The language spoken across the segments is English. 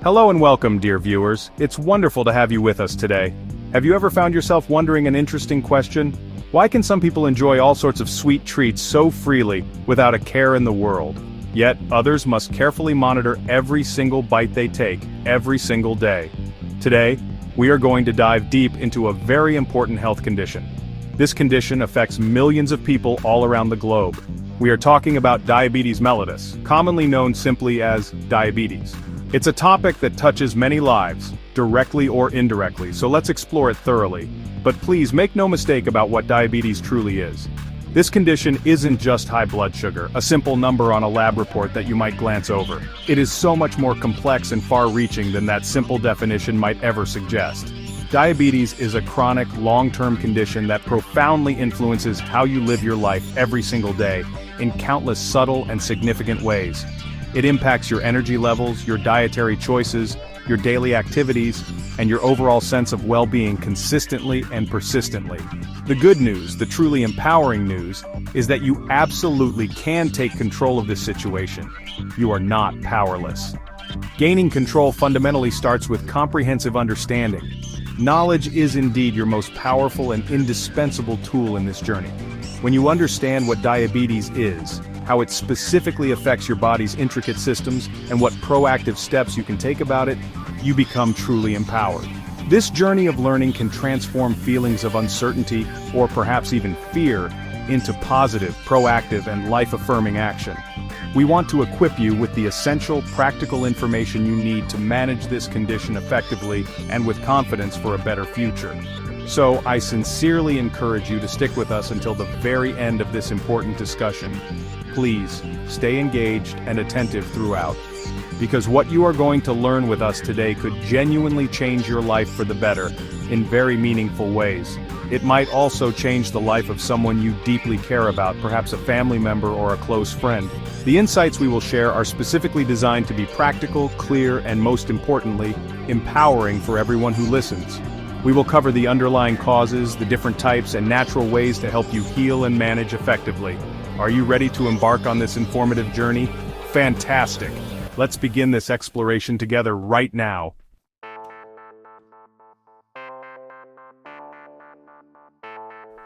Hello and welcome, dear viewers. It's wonderful to have you with us today. Have you ever found yourself wondering an interesting question? Why can some people enjoy all sorts of sweet treats so freely, without a care in the world? Yet, others must carefully monitor every single bite they take, every single day. Today, we are going to dive deep into a very important health condition. This condition affects millions of people all around the globe. We are talking about diabetes mellitus, commonly known simply as diabetes. It's a topic that touches many lives, directly or indirectly, so let's explore it thoroughly. But please make no mistake about what diabetes truly is. This condition isn't just high blood sugar, a simple number on a lab report that you might glance over. It is so much more complex and far-reaching than that simple definition might ever suggest. Diabetes is a chronic, long-term condition that profoundly influences how you live your life every single day, in countless subtle and significant ways. It impacts your energy levels, your dietary choices, your daily activities, and your overall sense of well-being consistently and persistently. The good news, the truly empowering news, is that you absolutely can take control of this situation. You are not powerless. Gaining control fundamentally starts with comprehensive understanding. Knowledge is indeed your most powerful and indispensable tool in this journey. When you understand what diabetes is, how it specifically affects your body's intricate systems, and what proactive steps you can take about it, you become truly empowered. This journey of learning can transform feelings of uncertainty, or perhaps even fear, into positive, proactive, and life-affirming action. We want to equip you with the essential, practical information you need to manage this condition effectively and with confidence for a better future. So, I sincerely encourage you to stick with us until the very end of this important discussion. Please, stay engaged and attentive throughout, because what you are going to learn with us today could genuinely change your life for the better, in very meaningful ways. It might also change the life of someone you deeply care about, perhaps a family member or a close friend. The insights we will share are specifically designed to be practical, clear, and most importantly, empowering for everyone who listens. We will cover the underlying causes, the different types, and natural ways to help you heal and manage effectively. Are you ready to embark on this informative journey? Fantastic! Let's begin this exploration together right now.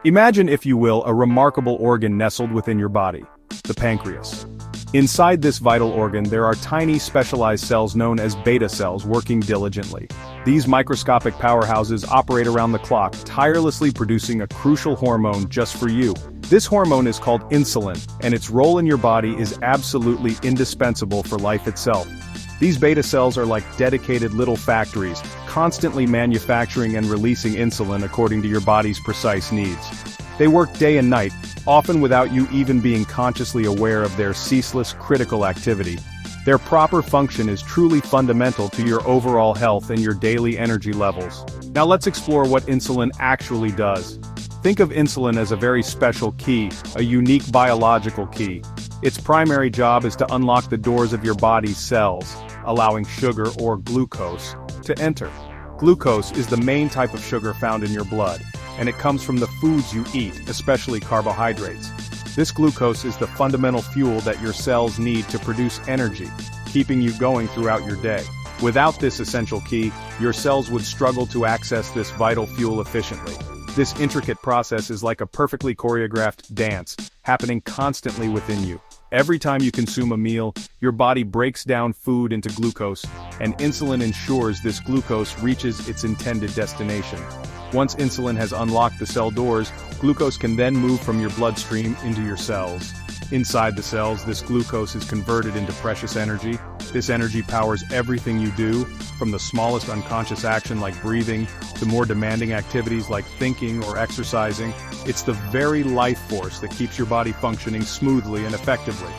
Imagine, if you will, a remarkable organ nestled within your body, the pancreas. Inside this vital organ, there are tiny specialized cells known as beta cells working diligently. These microscopic powerhouses operate around the clock, tirelessly producing a crucial hormone just for you. This hormone is called insulin, and its role in your body is absolutely indispensable for life itself. These beta cells are like dedicated little factories, constantly manufacturing and releasing insulin according to your body's precise needs. They work day and night, often without you even being consciously aware of their ceaseless, critical activity. Their proper function is truly fundamental to your overall health and your daily energy levels. Now let's explore what insulin actually does. Think of insulin as a very special key, a unique biological key. Its primary job is to unlock the doors of your body's cells, allowing sugar or glucose to enter. Glucose is the main type of sugar found in your blood, and it comes from the foods you eat, especially carbohydrates. This glucose is the fundamental fuel that your cells need to produce energy, keeping you going throughout your day. Without this essential key, your cells would struggle to access this vital fuel efficiently. This intricate process is like a perfectly choreographed dance, happening constantly within you. Every time you consume a meal, your body breaks down food into glucose, and insulin ensures this glucose reaches its intended destination. Once insulin has unlocked the cell doors, glucose can then move from your bloodstream into your cells. Inside the cells, this glucose is converted into precious energy. This energy powers everything you do, from the smallest unconscious action like breathing, to more demanding activities like thinking or exercising. It's the very life force that keeps your body functioning smoothly and effectively.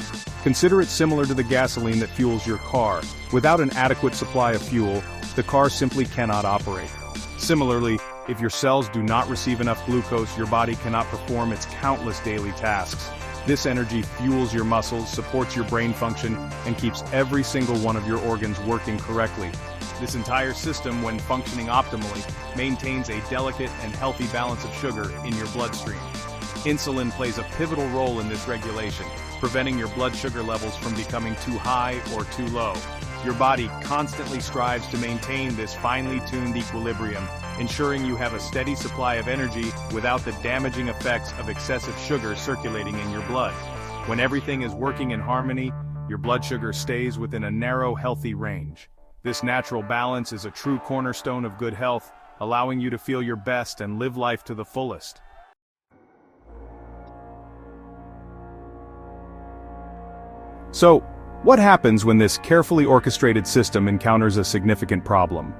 Consider it similar to the gasoline that fuels your car. Without an adequate supply of fuel, the car simply cannot operate. Similarly, if your cells do not receive enough glucose, your body cannot perform its countless daily tasks. This energy fuels your muscles, supports your brain function, and keeps every single one of your organs working correctly. This entire system, when functioning optimally, maintains a delicate and healthy balance of sugar in your bloodstream. Insulin plays a pivotal role in this regulation, preventing your blood sugar levels from becoming too high or too low. Your body constantly strives to maintain this finely tuned equilibrium, ensuring you have a steady supply of energy without the damaging effects of excessive sugar circulating in your blood. When everything is working in harmony, your blood sugar stays within a narrow, healthy range. This natural balance is a true cornerstone of good health, allowing you to feel your best and live life to the fullest. So, what happens when this carefully orchestrated system encounters a significant problem?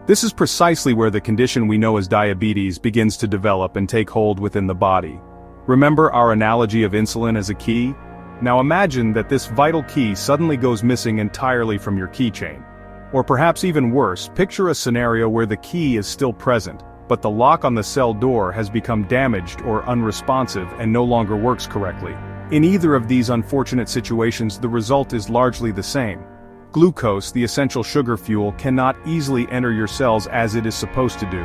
This is precisely where the condition we know as diabetes begins to develop and take hold within the body. Remember our analogy of insulin as a key? Now imagine that this vital key suddenly goes missing entirely from your keychain. Or perhaps even worse, picture a scenario where the key is still present, but the lock on the cell door has become damaged or unresponsive and no longer works correctly. In either of these unfortunate situations, the result is largely the same. Glucose, the essential sugar fuel, cannot easily enter your cells as it is supposed to do.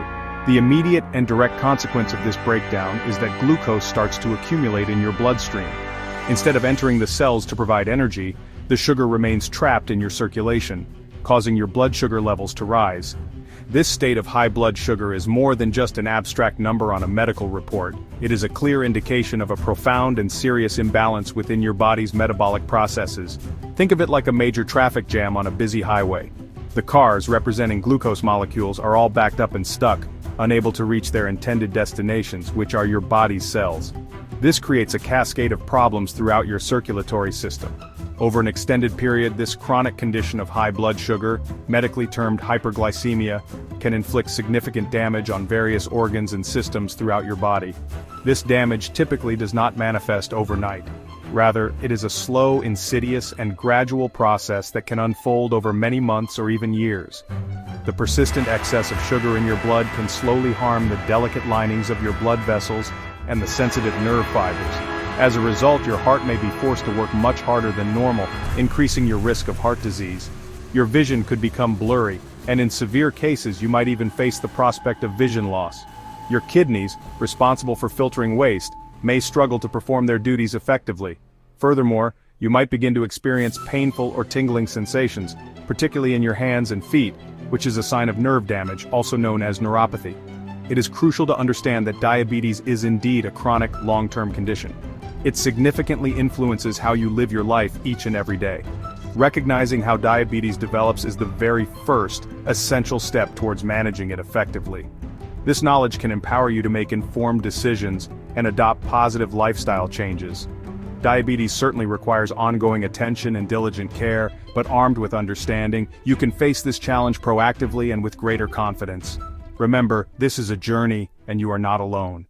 The immediate and direct consequence of this breakdown is that glucose starts to accumulate in your bloodstream. Instead of entering the cells to provide energy, the sugar remains trapped in your circulation, causing your blood sugar levels to rise. This state of high blood sugar is more than just an abstract number on a medical report. It is a clear indication of a profound and serious imbalance within your body's metabolic processes. Think of it like a major traffic jam on a busy highway. The cars, representing glucose molecules, are all backed up and stuck, unable to reach their intended destinations, which are your body's cells. This creates a cascade of problems throughout your circulatory system. Over an extended period, this chronic condition of high blood sugar, medically termed hyperglycemia, can inflict significant damage on various organs and systems throughout your body. This damage typically does not manifest overnight. Rather, it is a slow, insidious, and gradual process that can unfold over many months or even years. The persistent excess of sugar in your blood can slowly harm the delicate linings of your blood vessels and the sensitive nerve fibers. As a result, your heart may be forced to work much harder than normal, increasing your risk of heart disease. Your vision could become blurry, and in severe cases you might even face the prospect of vision loss. Your kidneys, responsible for filtering waste, may struggle to perform their duties effectively. Furthermore, you might begin to experience painful or tingling sensations, particularly in your hands and feet, which is a sign of nerve damage, also known as neuropathy. It is crucial to understand that diabetes is indeed a chronic, long-term condition. It significantly influences how you live your life each and every day. Recognizing how diabetes develops is the very first, essential step towards managing it effectively. This knowledge can empower you to make informed decisions and adopt positive lifestyle changes. Diabetes certainly requires ongoing attention and diligent care, but armed with understanding, you can face this challenge proactively and with greater confidence. Remember, this is a journey, and you are not alone.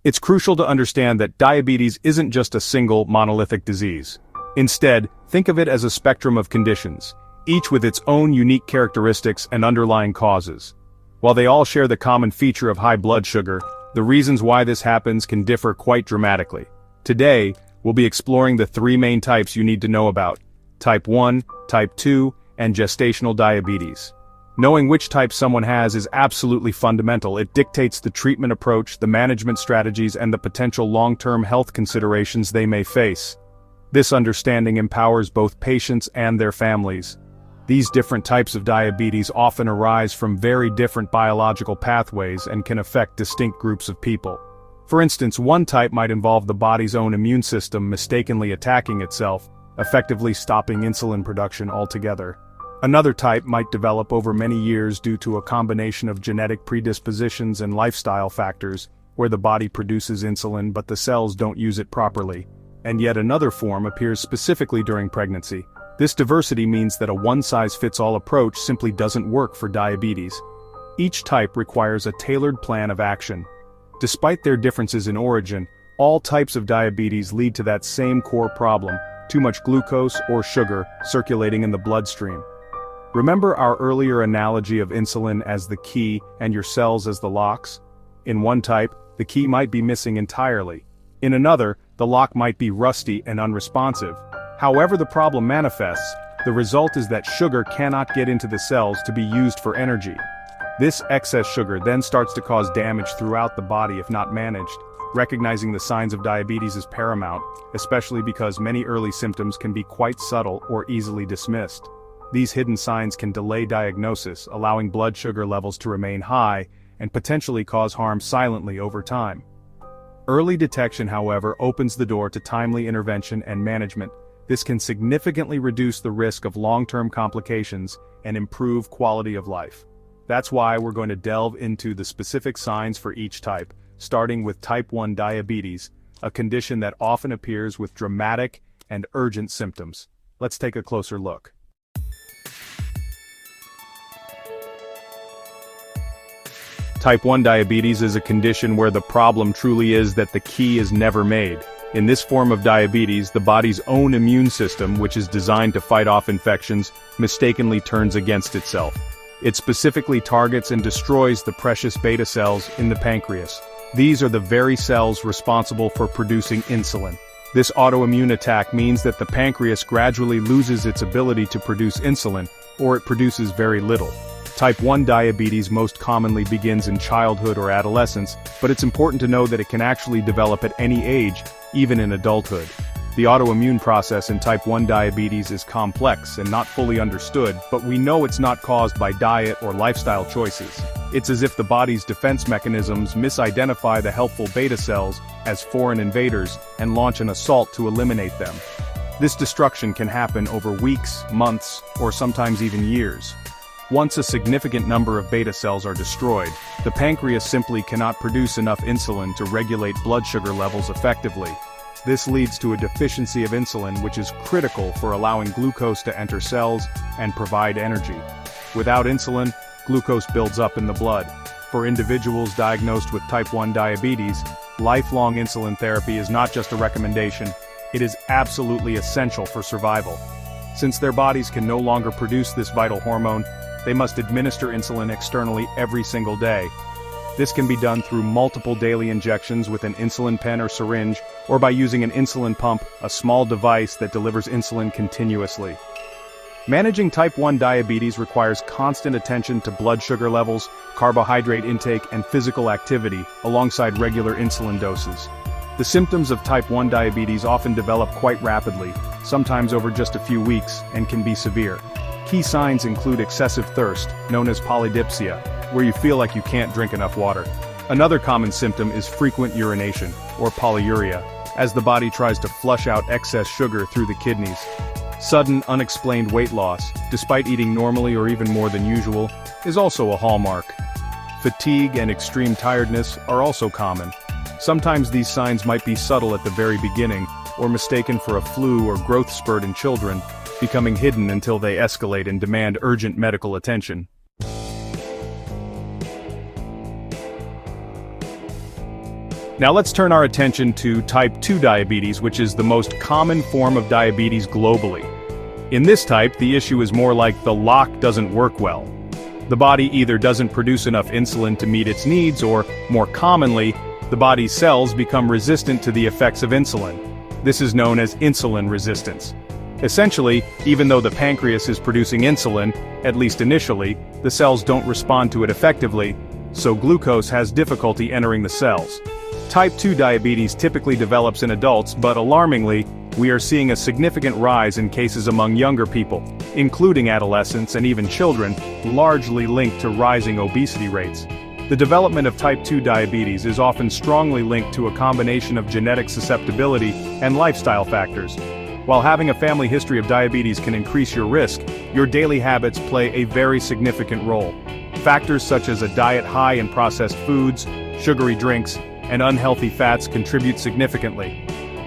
It's crucial to understand that diabetes isn't just a single monolithic disease. Instead, think of it as a spectrum of conditions, each with its own unique characteristics and underlying causes. While they all share the common feature of high blood sugar, the reasons why this happens can differ quite dramatically. Today, we'll be exploring the three main types you need to know about: Type 1, Type 2, and gestational diabetes. Knowing which type someone has is absolutely fundamental. It dictates the treatment approach, the management strategies, and the potential long-term health considerations they may face. This understanding empowers both patients and their families. These different types of diabetes often arise from very different biological pathways and can affect distinct groups of people. For instance, one type might involve the body's own immune system mistakenly attacking itself, effectively stopping insulin production altogether. Another type might develop over many years due to a combination of genetic predispositions and lifestyle factors, where the body produces insulin but the cells don't use it properly. And yet another form appears specifically during pregnancy. This diversity means that a one-size-fits-all approach simply doesn't work for diabetes. Each type requires a tailored plan of action. Despite their differences in origin, all types of diabetes lead to that same core problem: too much glucose or sugar circulating in the bloodstream. Remember our earlier analogy of insulin as the key and your cells as the locks? In one type, the key might be missing entirely. In another, the lock might be rusty and unresponsive. However the problem manifests, the result is that sugar cannot get into the cells to be used for energy. This excess sugar then starts to cause damage throughout the body if not managed. Recognizing the signs of diabetes is paramount, especially because many early symptoms can be quite subtle or easily dismissed. These hidden signs can delay diagnosis, allowing blood sugar levels to remain high and potentially cause harm silently over time. Early detection, however, opens the door to timely intervention and management. This can significantly reduce the risk of long-term complications and improve quality of life. That's why we're going to delve into the specific signs for each type, starting with type 1 diabetes, a condition that often appears with dramatic and urgent symptoms. Let's take a closer look. Type 1 diabetes is a condition where the problem truly is that the key is never made. In this form of diabetes, the body's own immune system, which is designed to fight off infections, mistakenly turns against itself. It specifically targets and destroys the precious beta cells in the pancreas. These are the very cells responsible for producing insulin. This autoimmune attack means that the pancreas gradually loses its ability to produce insulin, or it produces very little. Type 1 diabetes most commonly begins in childhood or adolescence, but it's important to know that it can actually develop at any age, even in adulthood. The autoimmune process in type 1 diabetes is complex and not fully understood, but we know it's not caused by diet or lifestyle choices. It's as if the body's defense mechanisms misidentify the helpful beta cells as foreign invaders and launch an assault to eliminate them. This destruction can happen over weeks, months, or sometimes even years. Once a significant number of beta cells are destroyed, the pancreas simply cannot produce enough insulin to regulate blood sugar levels effectively. This leads to a deficiency of insulin, which is critical for allowing glucose to enter cells and provide energy. Without insulin, glucose builds up in the blood. For individuals diagnosed with type 1 diabetes, lifelong insulin therapy is not just a recommendation, it is absolutely essential for survival. Since their bodies can no longer produce this vital hormone, they must administer insulin externally every single day. This can be done through multiple daily injections with an insulin pen or syringe, or by using an insulin pump, a small device that delivers insulin continuously. Managing type 1 diabetes requires constant attention to blood sugar levels, carbohydrate intake, and physical activity, alongside regular insulin doses. The symptoms of type 1 diabetes often develop quite rapidly, sometimes over just a few weeks, and can be severe. Key signs include excessive thirst, known as polydipsia, where you feel like you can't drink enough water. Another common symptom is frequent urination, or polyuria, as the body tries to flush out excess sugar through the kidneys. Sudden, unexplained weight loss, despite eating normally or even more than usual, is also a hallmark. Fatigue and extreme tiredness are also common. Sometimes these signs might be subtle at the very beginning, or mistaken for a flu or growth spurt in children, becoming hidden until they escalate and demand urgent medical attention. Now let's turn our attention to type 2 diabetes, which is the most common form of diabetes globally. In this type, the issue is more like the lock doesn't work well. The body either doesn't produce enough insulin to meet its needs, or, more commonly, the body's cells become resistant to the effects of insulin. This is known as insulin resistance. Essentially, even though the pancreas is producing insulin, at least initially, the cells don't respond to it effectively, so glucose has difficulty entering the cells. Type 2 diabetes typically develops in adults, but alarmingly, we are seeing a significant rise in cases among younger people, including adolescents and even children, largely linked to rising obesity rates. The development of type 2 diabetes is often strongly linked to a combination of genetic susceptibility and lifestyle factors. While having a family history of diabetes can increase your risk, your daily habits play a very significant role. Factors such as a diet high in processed foods, sugary drinks, and unhealthy fats contribute significantly.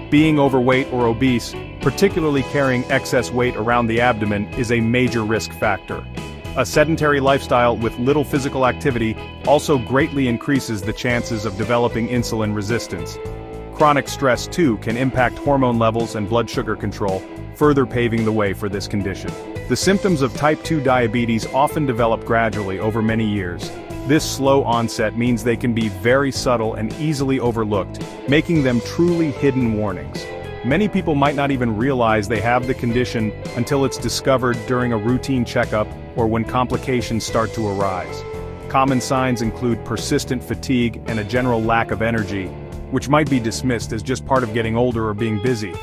Being overweight or obese, particularly carrying excess weight around the abdomen, is a major risk factor. A sedentary lifestyle with little physical activity also greatly increases the chances of developing insulin resistance. Chronic stress, too, can impact hormone levels and blood sugar control, further paving the way for this condition. The symptoms of type 2 diabetes often develop gradually over many years. This slow onset means they can be very subtle and easily overlooked, making them truly hidden warnings. Many people might not even realize they have the condition until it's discovered during a routine checkup or when complications start to arise. Common signs include persistent fatigue and a general lack of energy, which might be dismissed as just part of getting older or being busy.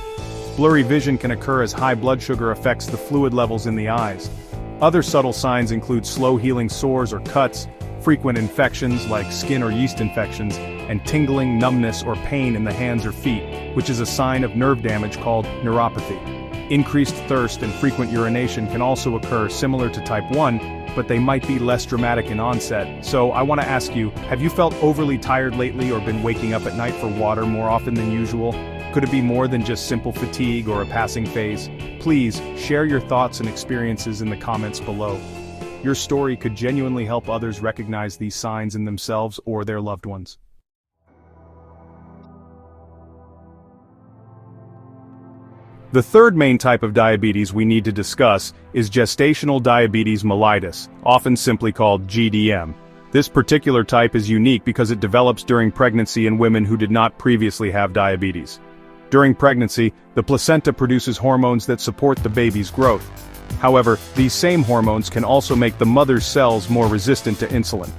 Blurry vision can occur as high blood sugar affects the fluid levels in the eyes. Other subtle signs include slow healing sores or cuts, frequent infections like skin or yeast infections, and tingling, numbness, or pain in the hands or feet, which is a sign of nerve damage called neuropathy. Increased thirst and frequent urination can also occur similar to type 1, but they might be less dramatic in onset. So I want to ask you, have you felt overly tired lately or been waking up at night for water more often than usual? Could it be more than just simple fatigue or a passing phase? Please, share your thoughts and experiences in the comments below. Your story could genuinely help others recognize these signs in themselves or their loved ones. The third main type of diabetes we need to discuss is gestational diabetes mellitus, often simply called GDM. This particular type is unique because it develops during pregnancy in women who did not previously have diabetes. During pregnancy, the placenta produces hormones that support the baby's growth. However, these same hormones can also make the mother's cells more resistant to insulin.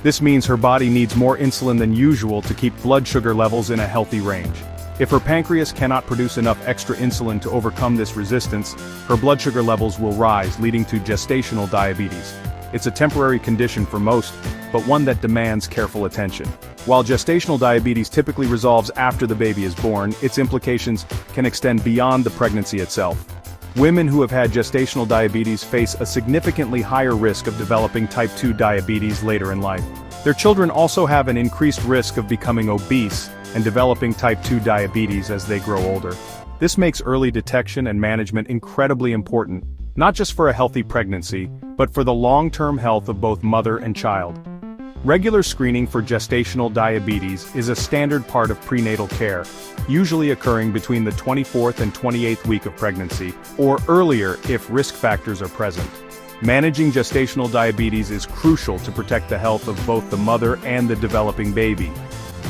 This means her body needs more insulin than usual to keep blood sugar levels in a healthy range. If her pancreas cannot produce enough extra insulin to overcome this resistance, her blood sugar levels will rise, leading to gestational diabetes. It's a temporary condition for most, but one that demands careful attention. While gestational diabetes typically resolves after the baby is born, its implications can extend beyond the pregnancy itself. Women who have had gestational diabetes face a significantly higher risk of developing type 2 diabetes later in life. Their children also have an increased risk of becoming obese and developing type 2 diabetes as they grow older. This makes early detection and management incredibly important, not just for a healthy pregnancy, but for the long-term health of both mother and child. Regular screening for gestational diabetes is a standard part of prenatal care, usually occurring between the 24th and 28th week of pregnancy, or earlier if risk factors are present. Managing gestational diabetes is crucial to protect the health of both the mother and the developing baby.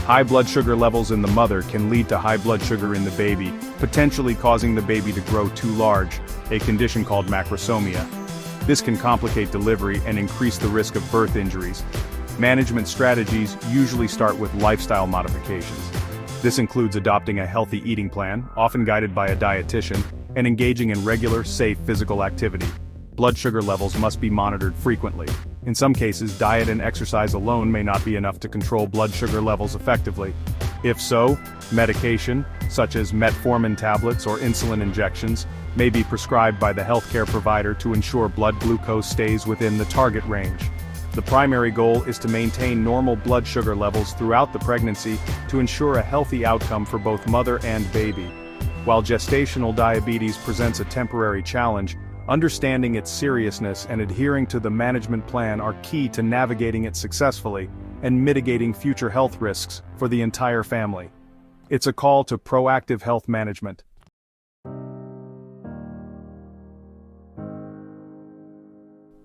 High blood sugar levels in the mother can lead to high blood sugar in the baby, potentially causing the baby to grow too large, a condition called macrosomia. This can complicate delivery and increase the risk of birth injuries. Management strategies usually start with lifestyle modifications. This includes adopting a healthy eating plan, often guided by a dietitian, and engaging in regular, safe physical activity. Blood sugar levels must be monitored frequently. In some cases, diet and exercise alone may not be enough to control blood sugar levels effectively. If so, medication, such as metformin tablets or insulin injections, may be prescribed by the healthcare provider to ensure blood glucose stays within the target range. The primary goal is to maintain normal blood sugar levels throughout the pregnancy to ensure a healthy outcome for both mother and baby. While gestational diabetes presents a temporary challenge, understanding its seriousness and adhering to the management plan are key to navigating it successfully and mitigating future health risks for the entire family. It's a call to proactive health management.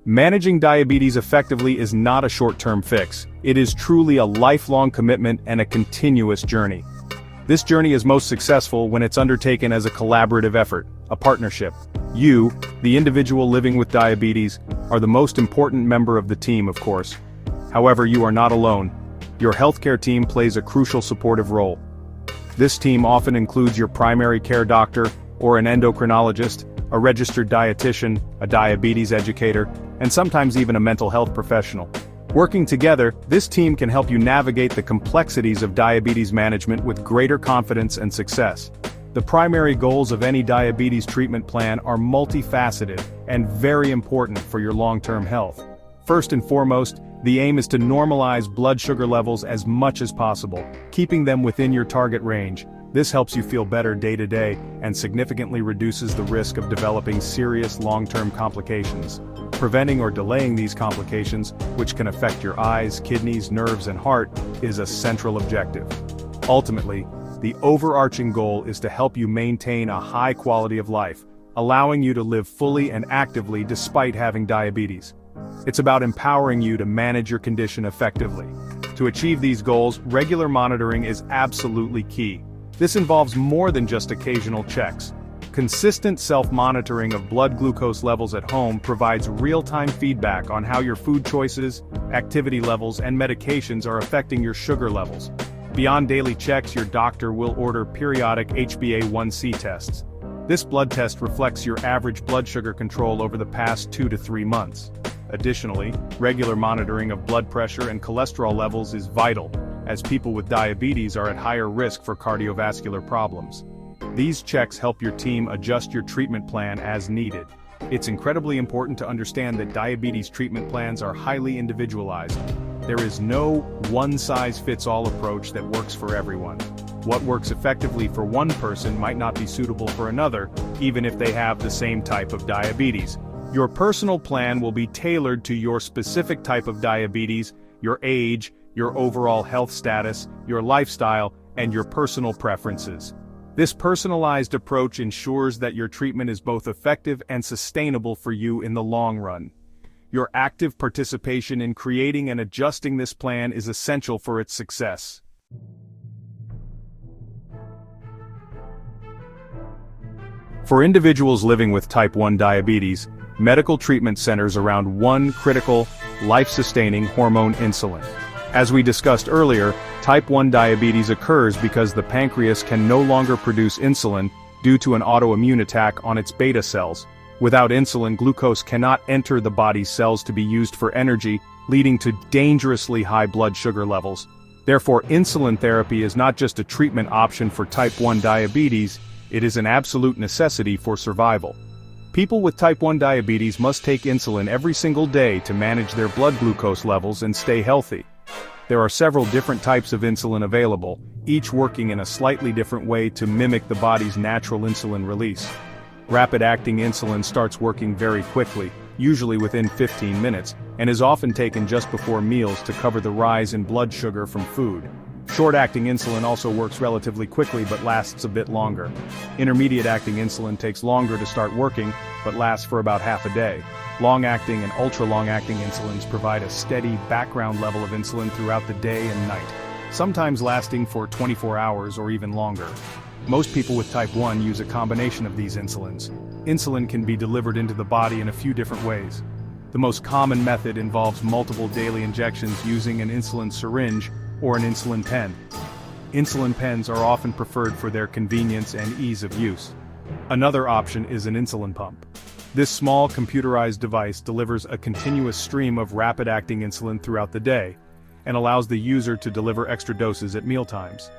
Managing diabetes effectively is not a short-term fix. It is truly a lifelong commitment and a continuous journey. This journey is most successful when it's undertaken as a collaborative effort, a partnership. You, the individual living with diabetes, are the most important member of the team, of course. However, you are not alone. Your healthcare team plays a crucial supportive role. This team often includes your primary care doctor, or an endocrinologist, a registered dietitian, a diabetes educator, and sometimes even a mental health professional. Working together, this team can help you navigate the complexities of diabetes management with greater confidence and success. The primary goals of any diabetes treatment plan are multifaceted and very important for your long-term health. First and foremost, the aim is to normalize blood sugar levels as much as possible, keeping them within your target range. This helps you feel better day to day and significantly reduces the risk of developing serious long-term complications. Preventing or delaying these complications, which can affect your eyes, kidneys, nerves, and heart, is a central objective. Ultimately, the overarching goal is to help you maintain a high quality of life, allowing you to live fully and actively despite having diabetes. It's about empowering you to manage your condition effectively. To achieve these goals, regular monitoring is absolutely key. This involves more than just occasional checks. Consistent self-monitoring of blood glucose levels at home provides real-time feedback on how your food choices, activity levels, and medications are affecting your sugar levels. Beyond daily checks, your doctor will order periodic HbA1c tests. This blood test reflects your average blood sugar control over the past 2 to 3 months. Additionally, regular monitoring of blood pressure and cholesterol levels is vital, as people with diabetes are at higher risk for cardiovascular problems. These checks help your team adjust your treatment plan as needed. It's incredibly important to understand that diabetes treatment plans are highly individualized. There is no one-size-fits-all approach that works for everyone. What works effectively for one person might not be suitable for another, even if they have the same type of diabetes. Your personal plan will be tailored to your specific type of diabetes, your age, your overall health status, your lifestyle, and your personal preferences. This personalized approach ensures that your treatment is both effective and sustainable for you in the long run. Your active participation in creating and adjusting this plan is essential for its success. For individuals living with type 1 diabetes, medical treatment centers around one critical, life-sustaining hormone: insulin. As we discussed earlier, type 1 diabetes occurs because the pancreas can no longer produce insulin due to an autoimmune attack on its beta cells. Without insulin, glucose cannot enter the body's cells to be used for energy, leading to dangerously high blood sugar levels. Therefore, insulin therapy is not just a treatment option for type 1 diabetes, it is an absolute necessity for survival. People with type 1 diabetes must take insulin every single day to manage their blood glucose levels and stay healthy. There are several different types of insulin available, each working in a slightly different way to mimic the body's natural insulin release. Rapid-acting insulin starts working very quickly, usually within 15 minutes, and is often taken just before meals to cover the rise in blood sugar from food. Short-acting insulin also works relatively quickly but lasts a bit longer. Intermediate-acting insulin takes longer to start working, but lasts for about half a day. Long-acting and ultra-long-acting insulins provide a steady background level of insulin throughout the day and night, sometimes lasting for 24 hours or even longer. Most people with type 1 use a combination of these insulins. Insulin can be delivered into the body in a few different ways. The most common method involves multiple daily injections using an insulin syringe or an insulin pen. Insulin pens are often preferred for their convenience and ease of use. Another option is an insulin pump. This small computerized device delivers a continuous stream of rapid-acting insulin throughout the day, and allows the user to deliver extra doses at mealtimes.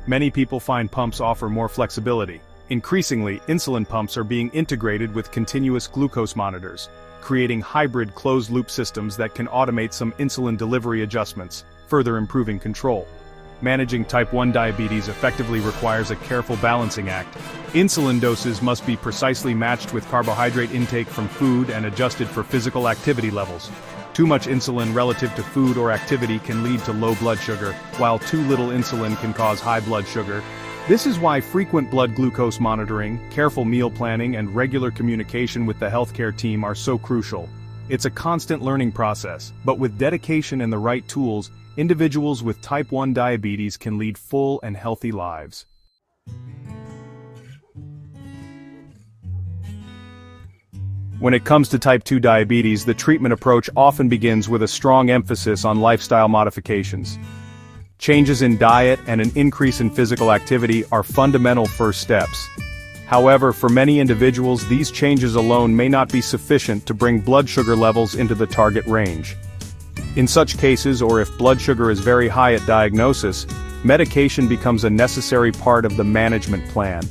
Many people find pumps offer more flexibility. Increasingly, insulin pumps are being integrated with continuous glucose monitors, creating hybrid closed-loop systems that can automate some insulin delivery adjustments, further improving control. Managing type 1 diabetes effectively requires a careful balancing act. Insulin doses must be precisely matched with carbohydrate intake from food and adjusted for physical activity levels. Too much insulin relative to food or activity can lead to low blood sugar, while too little insulin can cause high blood sugar. This is why frequent blood glucose monitoring, careful meal planning, and regular communication with the healthcare team are so crucial. It's a constant learning process, but with dedication and the right tools, individuals with type 1 diabetes can lead full and healthy lives. When it comes to type 2 diabetes, the treatment approach often begins with a strong emphasis on lifestyle modifications. Changes in diet and an increase in physical activity are fundamental first steps. However, for many individuals, these changes alone may not be sufficient to bring blood sugar levels into the target range. In such cases, or if blood sugar is very high at diagnosis, medication becomes a necessary part of the management plan.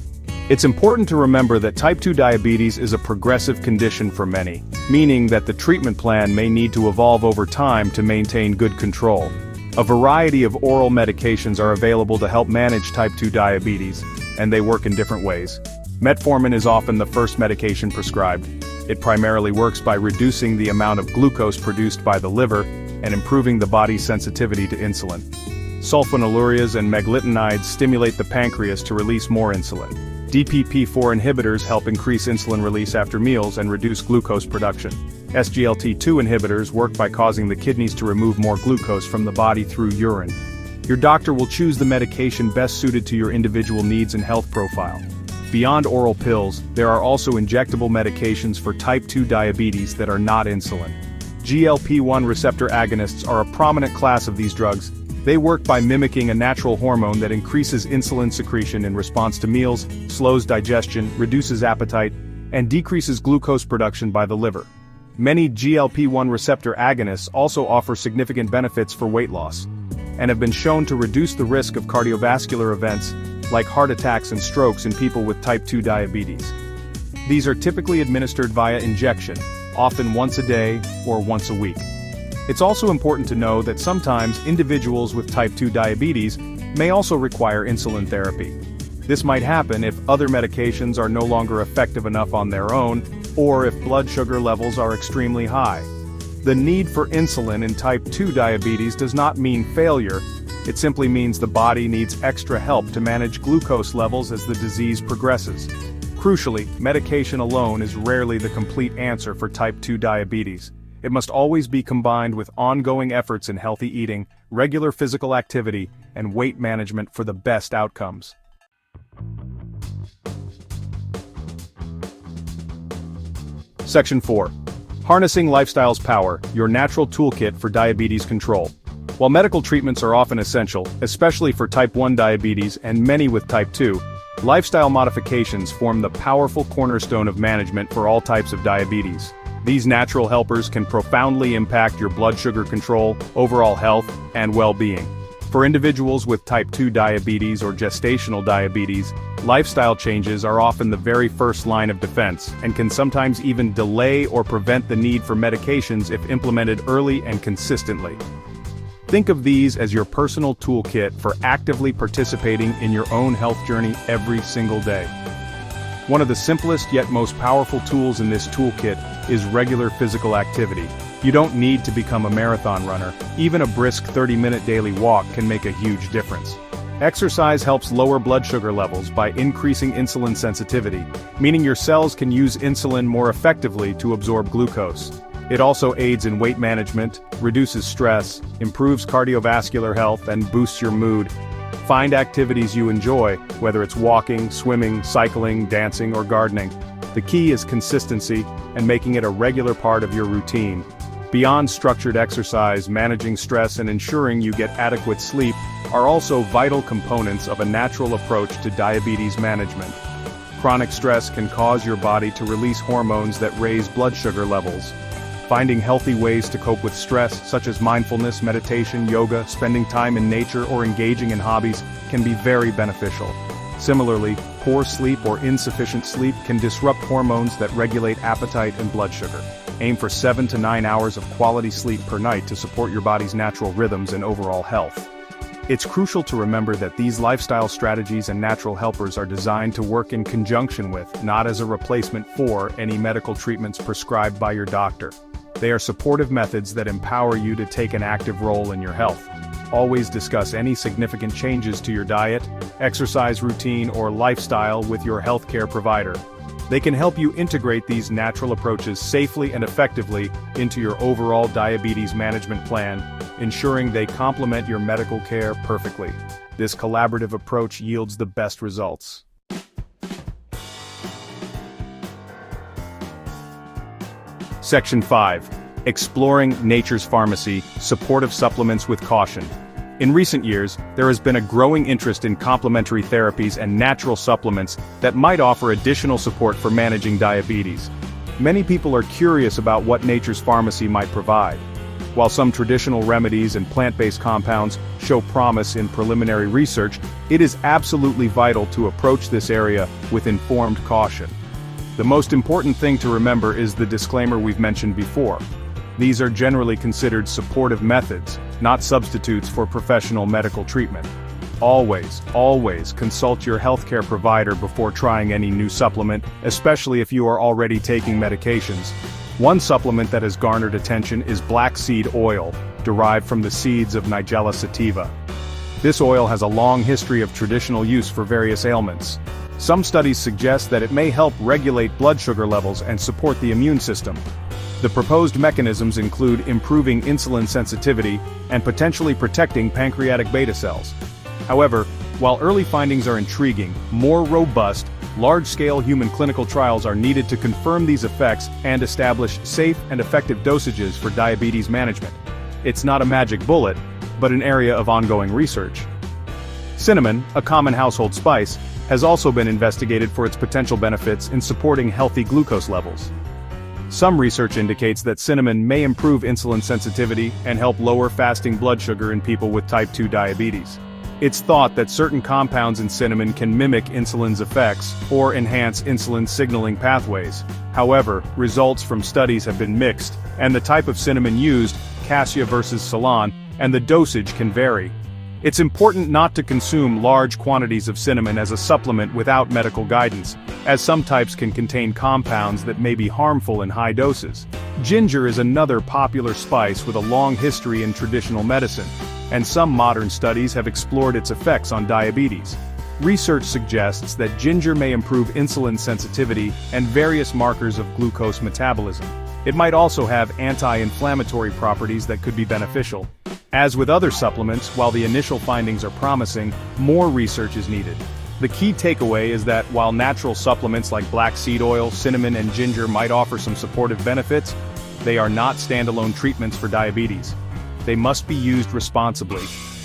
It's important to remember that type 2 diabetes is a progressive condition for many, meaning that the treatment plan may need to evolve over time to maintain good control. A variety of oral medications are available to help manage type 2 diabetes, and they work in different ways. Metformin is often the first medication prescribed. It primarily works by reducing the amount of glucose produced by the liver and improving the body's sensitivity to insulin. Sulfonylureas and meglitinides stimulate the pancreas to release more insulin. DPP-4 inhibitors help increase insulin release after meals and reduce glucose production. SGLT2 inhibitors work by causing the kidneys to remove more glucose from the body through urine. Your doctor will choose the medication best suited to your individual needs and health profile. Beyond oral pills, there are also injectable medications for type 2 diabetes that are not insulin. GLP-1 receptor agonists are a prominent class of these drugs. They work by mimicking a natural hormone that increases insulin secretion in response to meals, slows digestion, reduces appetite, and decreases glucose production by the liver. Many GLP-1 receptor agonists also offer significant benefits for weight loss, and have been shown to reduce the risk of cardiovascular events, like heart attacks and strokes in people with type 2 diabetes. These are typically administered via injection, often once a day or once a week. It's also important to know that sometimes individuals with type 2 diabetes may also require insulin therapy. This might happen if other medications are no longer effective enough on their own, or if blood sugar levels are extremely high. The need for insulin in type 2 diabetes does not mean failure. It simply means the body needs extra help to manage glucose levels as the disease progresses. Crucially, medication alone is rarely the complete answer for type 2 diabetes. It must always be combined with ongoing efforts in healthy eating, regular physical activity, and weight management for the best outcomes. Section 4. Harnessing Lifestyle's Power, your natural toolkit for diabetes control. While medical treatments are often essential, especially for type 1 diabetes and many with type 2, lifestyle modifications form the powerful cornerstone of management for all types of diabetes. These natural helpers can profoundly impact your blood sugar control, overall health, and well-being. For individuals with type 2 diabetes or gestational diabetes, lifestyle changes are often the very first line of defense, and can sometimes even delay or prevent the need for medications if implemented early and consistently. Think of these as your personal toolkit for actively participating in your own health journey every single day. One of the simplest yet most powerful tools in this toolkit is regular physical activity. You don't need to become a marathon runner. Even a brisk 30-minute daily walk can make a huge difference. Exercise helps lower blood sugar levels by increasing insulin sensitivity, meaning your cells can use insulin more effectively to absorb glucose. It also aids in weight management, reduces stress, improves cardiovascular health, and boosts your mood. Find activities you enjoy, whether it's walking, swimming, cycling, dancing, or gardening. The key is consistency and making it a regular part of your routine. Beyond structured exercise, managing stress and ensuring you get adequate sleep are also vital components of a natural approach to diabetes management. Chronic stress can cause your body to release hormones that raise blood sugar levels. Finding healthy ways to cope with stress, such as mindfulness, meditation, yoga, spending time in nature, or engaging in hobbies, can be very beneficial. Similarly, poor sleep or insufficient sleep can disrupt hormones that regulate appetite and blood sugar. Aim for 7 to 9 hours of quality sleep per night to support your body's natural rhythms and overall health. It's crucial to remember that these lifestyle strategies and natural helpers are designed to work in conjunction with, not as a replacement for, any medical treatments prescribed by your doctor. They are supportive methods that empower you to take an active role in your health. Always discuss any significant changes to your diet, exercise routine, or lifestyle with your healthcare provider. They can help you integrate these natural approaches safely and effectively into your overall diabetes management plan, ensuring they complement your medical care perfectly. This collaborative approach yields the best results. Section 5. Exploring Nature's Pharmacy, Supportive Supplements with Caution. In recent years, there has been a growing interest in complementary therapies and natural supplements that might offer additional support for managing diabetes. Many people are curious about what Nature's Pharmacy might provide. While some traditional remedies and plant-based compounds show promise in preliminary research, it is absolutely vital to approach this area with informed caution. The most important thing to remember is the disclaimer we've mentioned before. These are generally considered supportive methods, not substitutes for professional medical treatment. Always consult your healthcare provider before trying any new supplement, especially if you are already taking medications. One supplement that has garnered attention is black seed oil, derived from the seeds of Nigella sativa. This oil has a long history of traditional use for various ailments. Some studies suggest that it may help regulate blood sugar levels and support the immune system. The proposed mechanisms include improving insulin sensitivity and potentially protecting pancreatic beta cells. However, While early findings are intriguing, more robust, large-scale human clinical trials are needed to confirm these effects and establish safe and effective dosages for diabetes management. It's not a magic bullet, but an area of ongoing research. Cinnamon, a common household spice, has also been investigated for its potential benefits in supporting healthy glucose levels. Some research indicates that cinnamon may improve insulin sensitivity and help lower fasting blood sugar in people with type 2 diabetes. It's thought that certain compounds in cinnamon can mimic insulin's effects or enhance insulin signaling pathways. However, results from studies have been mixed, and the type of cinnamon used, cassia versus Ceylon, and the dosage can vary. It's important not to consume large quantities of cinnamon as a supplement without medical guidance, as some types can contain compounds that may be harmful in high doses. Ginger is another popular spice with a long history in traditional medicine, and some modern studies have explored its effects on diabetes. Research suggests that ginger may improve insulin sensitivity and various markers of glucose metabolism. It might also have anti-inflammatory properties that could be beneficial. As with other supplements, while the initial findings are promising, more research is needed. The key takeaway is that while natural supplements like black seed oil, cinnamon, and ginger might offer some supportive benefits, they are not standalone treatments for diabetes. They must be used responsibly,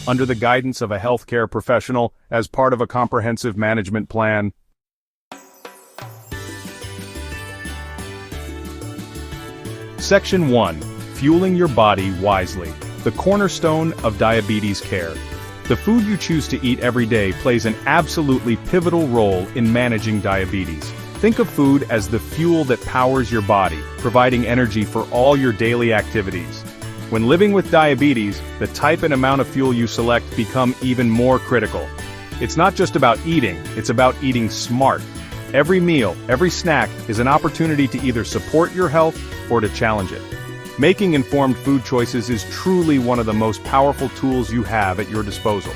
under the guidance of a healthcare professional, as part of a comprehensive management plan. Section 1. Fueling your body wisely. The cornerstone of diabetes care. The food you choose to eat every day plays an absolutely pivotal role in managing diabetes. Think of food as the fuel that powers your body, providing energy for all your daily activities. When living with diabetes, the type and amount of fuel you select become even more critical. It's not just about eating, it's about eating smart. Every meal, every snack is an opportunity to either support your health or to challenge it. Making informed food choices is truly one of the most powerful tools you have at your disposal.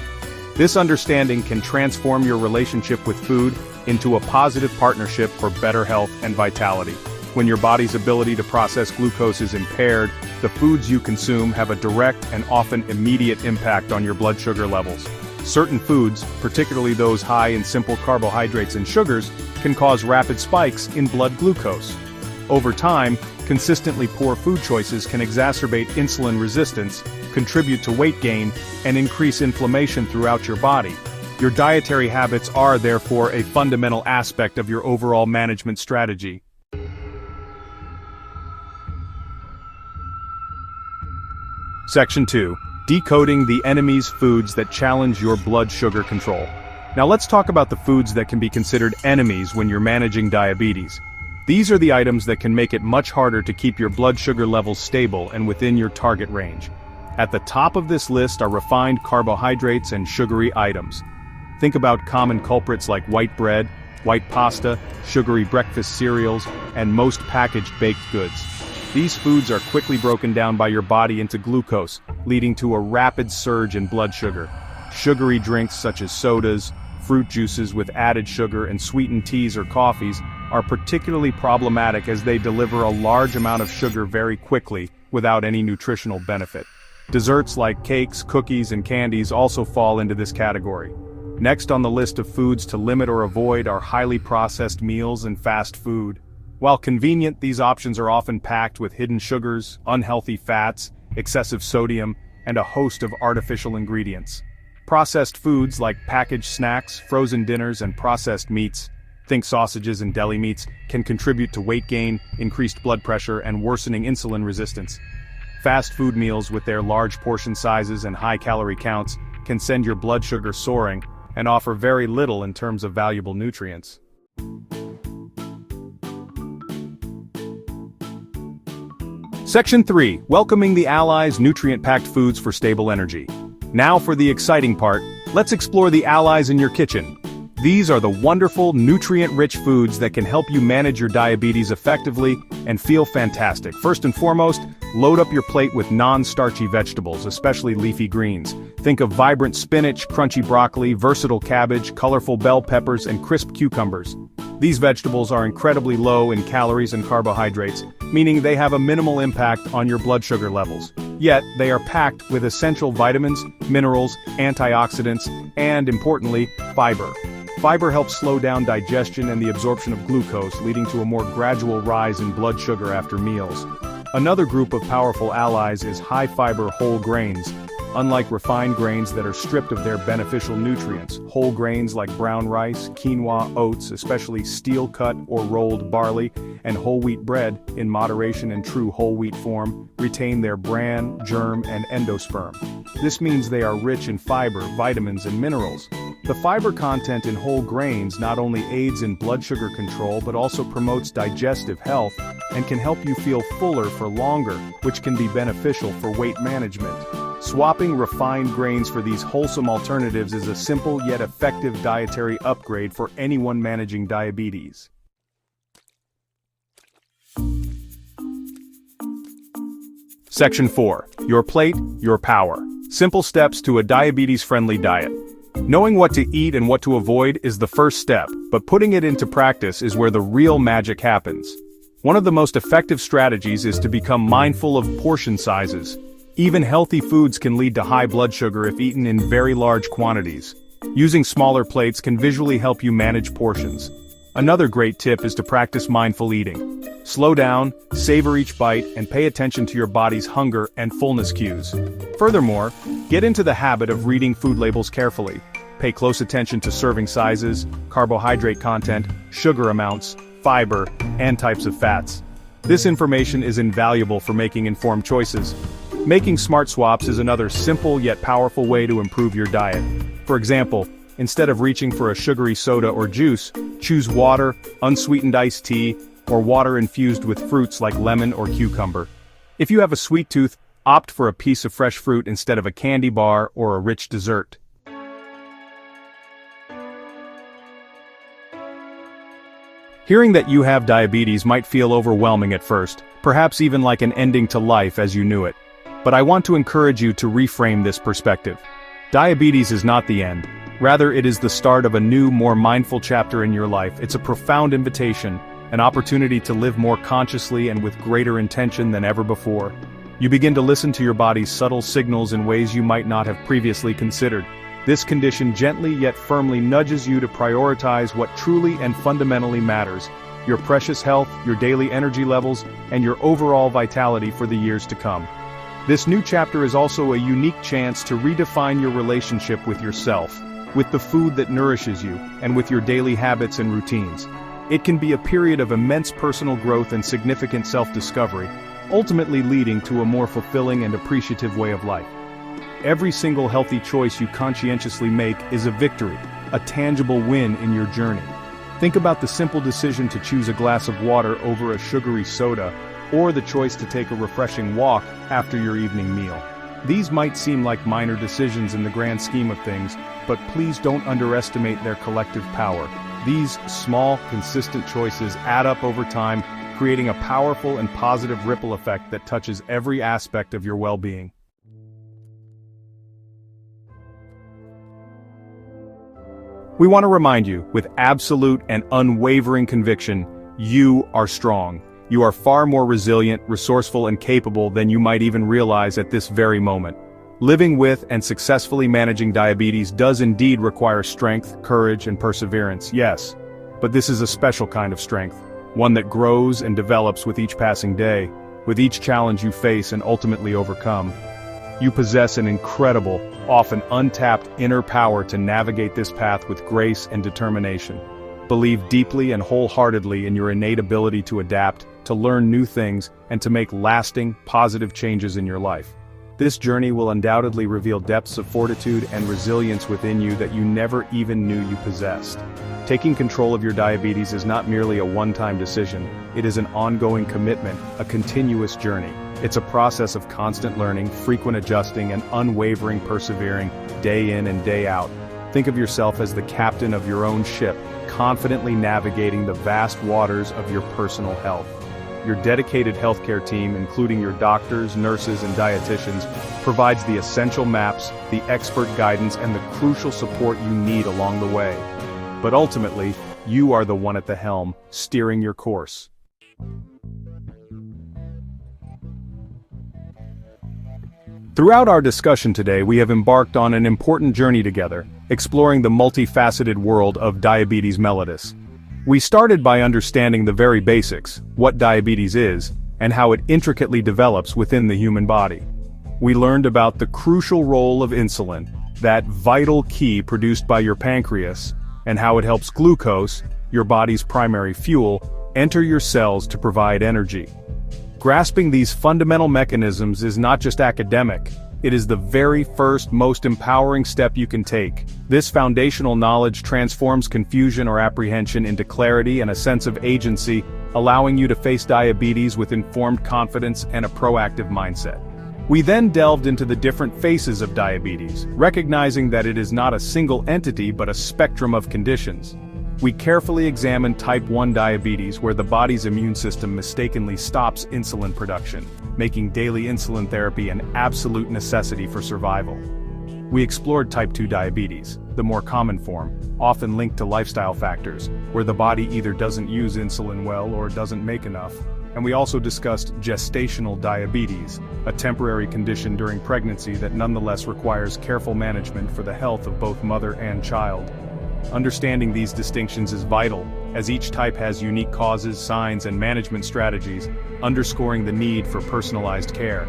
This understanding can transform your relationship with food into a positive partnership for better health and vitality. When your body's ability to process glucose is impaired, the foods you consume have a direct and often immediate impact on your blood sugar levels. Certain foods, particularly those high in simple carbohydrates and sugars, can cause rapid spikes in blood glucose. Over time, consistently poor food choices can exacerbate insulin resistance, contribute to weight gain, and increase inflammation throughout your body. Your dietary habits are therefore a fundamental aspect of your overall management strategy. Section 2. Decoding the enemy's foods that challenge your blood sugar control. Now let's talk about the foods that can be considered enemies when you're managing diabetes. These are the items that can make it much harder to keep your blood sugar levels stable and within your target range. At the top of this list are refined carbohydrates and sugary items. Think about common culprits like white bread, white pasta, sugary breakfast cereals, and most packaged baked goods. These foods are quickly broken down by your body into glucose, leading to a rapid surge in blood sugar. Sugary drinks such as sodas, fruit juices with added sugar, and sweetened teas or coffees are particularly problematic as they deliver a large amount of sugar very quickly without any nutritional benefit. Desserts like cakes, cookies, and candies also fall into this category. Next on the list of foods to limit or avoid are highly processed meals and fast food. While convenient, these options are often packed with hidden sugars, unhealthy fats, excessive sodium, and a host of artificial ingredients. Processed foods like packaged snacks, frozen dinners, and processed meats, think sausages and deli meats, can contribute to weight gain, increased blood pressure, and worsening insulin resistance. Fast food meals with their large portion sizes and high calorie counts can send your blood sugar soaring and offer very little in terms of valuable nutrients. Section 3. Welcoming the allies, nutrient-packed foods for stable energy. Now for the exciting part, let's explore the allies in your kitchen. These are the wonderful, nutrient-rich foods that can help you manage your diabetes effectively and feel fantastic. First and foremost, load up your plate with non-starchy vegetables, especially leafy greens. Think of vibrant spinach, crunchy broccoli, versatile cabbage, colorful bell peppers, and crisp cucumbers. These vegetables are incredibly low in calories and carbohydrates, meaning they have a minimal impact on your blood sugar levels. Yet, they are packed with essential vitamins, minerals, antioxidants, and, importantly, fiber. Fiber helps slow down digestion and the absorption of glucose, leading to a more gradual rise in blood sugar after meals. Another group of powerful allies is high-fiber whole grains. Unlike refined grains that are stripped of their beneficial nutrients, whole grains like brown rice, quinoa, oats, especially steel-cut or rolled barley, and whole wheat bread, in moderation and true whole wheat form, retain their bran, germ, and endosperm. This means they are rich in fiber, vitamins, and minerals. The fiber content in whole grains not only aids in blood sugar control but also promotes digestive health and can help you feel fuller for longer, which can be beneficial for weight management. Swapping refined grains for these wholesome alternatives is a simple yet effective dietary upgrade for anyone managing diabetes. Section 4. Your plate, your power. Simple steps to a diabetes-friendly diet. Knowing what to eat and what to avoid is the first step, but putting it into practice is where the real magic happens. One of the most effective strategies is to become mindful of portion sizes. Even healthy foods can lead to high blood sugar if eaten in very large quantities. Using smaller plates can visually help you manage portions. Another great tip is to practice mindful eating. Slow down, savor each bite, and pay attention to your body's hunger and fullness cues. Furthermore, get into the habit of reading food labels carefully. Pay close attention to serving sizes, carbohydrate content, sugar amounts, fiber, and types of fats. This information is invaluable for making informed choices. Making smart swaps is another simple yet powerful way to improve your diet. For example, instead of reaching for a sugary soda or juice, choose water, unsweetened iced tea, or water infused with fruits like lemon or cucumber. If you have a sweet tooth, opt for a piece of fresh fruit instead of a candy bar or a rich dessert. Hearing that you have diabetes might feel overwhelming at first, perhaps even like an ending to life as you knew it. But I want to encourage you to reframe this perspective. Diabetes is not the end. Rather, it is the start of a new, more mindful chapter in your life. It's a profound invitation, an opportunity to live more consciously and with greater intention than ever before. You begin to listen to your body's subtle signals in ways you might not have previously considered. This condition gently yet firmly nudges you to prioritize what truly and fundamentally matters: your precious health, your daily energy levels, and your overall vitality for the years to come. This new chapter is also a unique chance to redefine your relationship with yourself, with the food that nourishes you, and with your daily habits and routines. It can be a period of immense personal growth and significant self-discovery, ultimately leading to a more fulfilling and appreciative way of life. Every single healthy choice you conscientiously make is a victory, a tangible win in your journey. Think about the simple decision to choose a glass of water over a sugary soda, or the choice to take a refreshing walk after your evening meal. These might seem like minor decisions in the grand scheme of things, but please don't underestimate their collective power. These small, consistent choices add up over time, creating a powerful and positive ripple effect that touches every aspect of your well-being. We want to remind you, with absolute and unwavering conviction, you are strong. You are far more resilient, resourceful, and capable than you might even realize at this very moment. Living with and successfully managing diabetes does indeed require strength, courage, and perseverance, yes. But this is a special kind of strength, one that grows and develops with each passing day, with each challenge you face and ultimately overcome. You possess an incredible, often untapped inner power to navigate this path with grace and determination. Believe deeply and wholeheartedly in your innate ability to adapt, to learn new things, and to make lasting, positive changes in your life. This journey will undoubtedly reveal depths of fortitude and resilience within you that you never even knew you possessed. Taking control of your diabetes is not merely a one-time decision, it is an ongoing commitment, a continuous journey. It's a process of constant learning, frequent adjusting, and unwavering persevering, day in and day out. Think of yourself as the captain of your own ship, confidently navigating the vast waters of your personal health. Your dedicated healthcare team, including your doctors, nurses, and dietitians, provides the essential maps, the expert guidance, and the crucial support you need along the way. But ultimately, you are the one at the helm, steering your course. Throughout our discussion today, we have embarked on an important journey together, exploring the multifaceted world of diabetes mellitus. We started by understanding the very basics, what diabetes is, and how it intricately develops within the human body. We learned about the crucial role of insulin, that vital key produced by your pancreas, and how it helps glucose, your body's primary fuel, enter your cells to provide energy. Grasping these fundamental mechanisms is not just academic, it is the very first, most empowering step you can take. This foundational knowledge transforms confusion or apprehension into clarity and a sense of agency, allowing you to face diabetes with informed confidence and a proactive mindset. We then delved into the different phases of diabetes, recognizing that it is not a single entity but a spectrum of conditions. We carefully examined type 1 diabetes, where the body's immune system mistakenly stops insulin production, making daily insulin therapy an absolute necessity for survival. We explored type 2 diabetes, the more common form, often linked to lifestyle factors, where the body either doesn't use insulin well or doesn't make enough. And we also discussed gestational diabetes, a temporary condition during pregnancy that nonetheless requires careful management for the health of both mother and child. Understanding these distinctions is vital, as each type has unique causes, signs, and management strategies, underscoring the need for personalized care.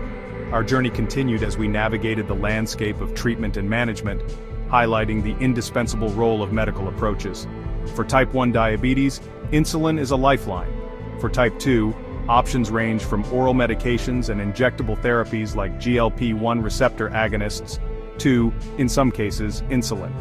Our journey continued as we navigated the landscape of treatment and management, highlighting the indispensable role of medical approaches. For type 1 diabetes, insulin is a lifeline. For type 2, options range from oral medications and injectable therapies like GLP-1 receptor agonists to, in some cases, insulin.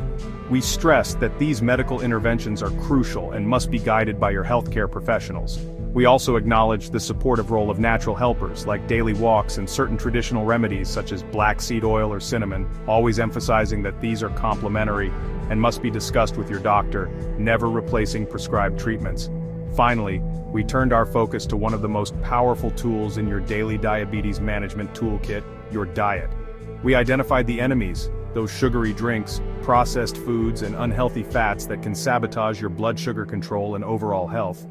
We stress that these medical interventions are crucial and must be guided by your healthcare professionals. We also acknowledge the supportive role of natural helpers like daily walks and certain traditional remedies such as black seed oil or cinnamon, always emphasizing that these are complementary and must be discussed with your doctor, never replacing prescribed treatments. Finally, we turned our focus to one of the most powerful tools in your daily diabetes management toolkit, your diet. We identified the enemies, those sugary drinks, processed foods, and unhealthy fats that can sabotage your blood sugar control and overall health.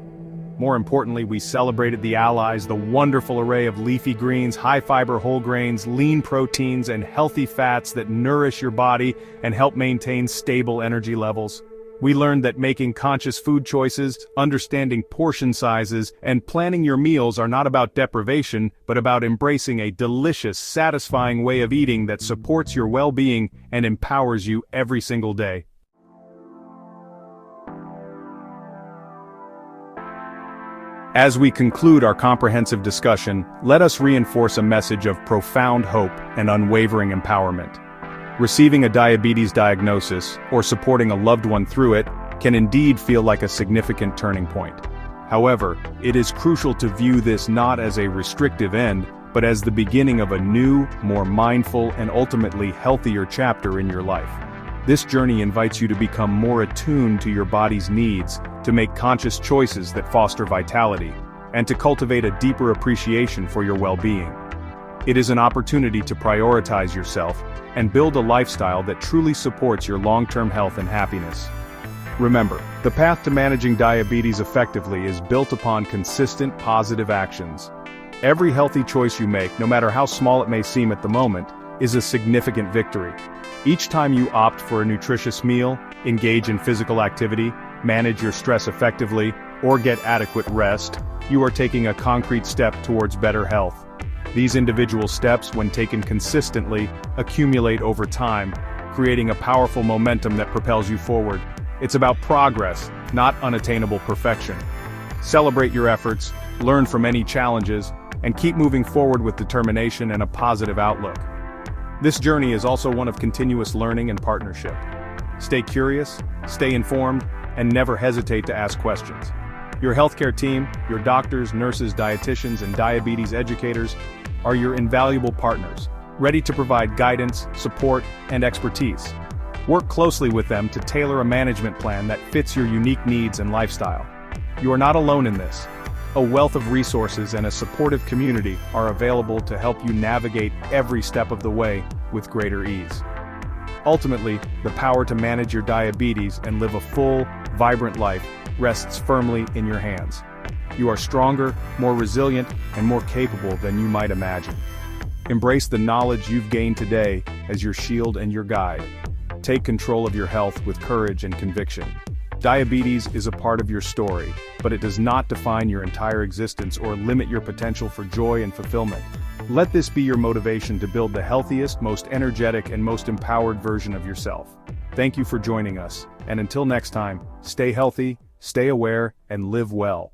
More importantly, we celebrated the allies, the wonderful array of leafy greens, high-fiber whole grains, lean proteins, and healthy fats that nourish your body and help maintain stable energy levels. We learned that making conscious food choices, understanding portion sizes, and planning your meals are not about deprivation, but about embracing a delicious, satisfying way of eating that supports your well-being and empowers you every single day. As we conclude our comprehensive discussion, let us reinforce a message of profound hope and unwavering empowerment. Receiving a diabetes diagnosis, or supporting a loved one through it, can indeed feel like a significant turning point. However, it is crucial to view this not as a restrictive end, but as the beginning of a new, more mindful, and ultimately healthier chapter in your life. This journey invites you to become more attuned to your body's needs, to make conscious choices that foster vitality, and to cultivate a deeper appreciation for your well-being. It is an opportunity to prioritize yourself and build a lifestyle that truly supports your long-term health and happiness. Remember, the path to managing diabetes effectively is built upon consistent positive actions. Every healthy choice you make, no matter how small it may seem at the moment, is a significant victory. Each time you opt for a nutritious meal, engage in physical activity, manage your stress effectively, or get adequate rest, you are taking a concrete step towards better health. These individual steps, when taken consistently, accumulate over time, creating a powerful momentum that propels you forward. It's about progress, not unattainable perfection. Celebrate your efforts, learn from any challenges, and keep moving forward with determination and a positive outlook. This journey is also one of continuous learning and partnership. Stay curious, stay informed, and never hesitate to ask questions. Your healthcare team, your doctors, nurses, dietitians, and diabetes educators are your invaluable partners, ready to provide guidance, support, and expertise. Work closely with them to tailor a management plan that fits your unique needs and lifestyle. You are not alone in this. A wealth of resources and a supportive community are available to help you navigate every step of the way with greater ease. Ultimately, the power to manage your diabetes and live a full, vibrant life rests firmly in your hands. You are stronger, more resilient, and more capable than you might imagine. Embrace the knowledge you've gained today as your shield and your guide. Take control of your health with courage and conviction. Diabetes is a part of your story, but it does not define your entire existence or limit your potential for joy and fulfillment. Let this be your motivation to build the healthiest, most energetic, and most empowered version of yourself. Thank you for joining us, and until next time, stay healthy, stay aware, and live well.